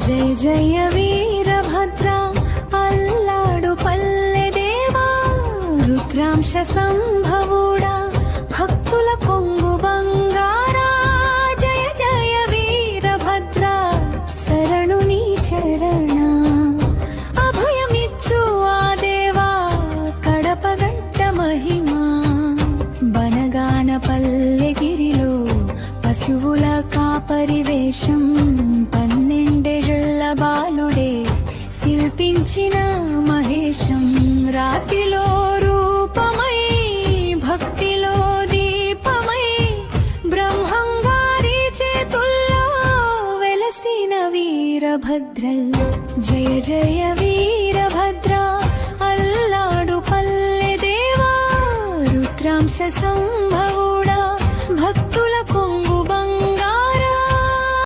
జయ జయ వీరభద్ర అల్లాడు పల్లె దేవా రుద్రాంశ సంభవుడా భక్తుల కొంగు బంగారా జయ జయ వీరభద్ర శరణు నీ చరణ అభయమిచ్చు ఆ దేవా కడపగట్ట మహిమా బనగాన పల్లెగిరిలో పశువుల కాపరివేషం బాలుడే శిల్పించిన మహేశం రాతిలో రూపమై భక్తిలో దీపమై బ్రహ్మంగారి చేతుల్లో వెలసిన వీరభద్రల్ జయ జయ వీరభద్ర అల్లాడు పల్లె దేవా రుద్రాంశ సంభవు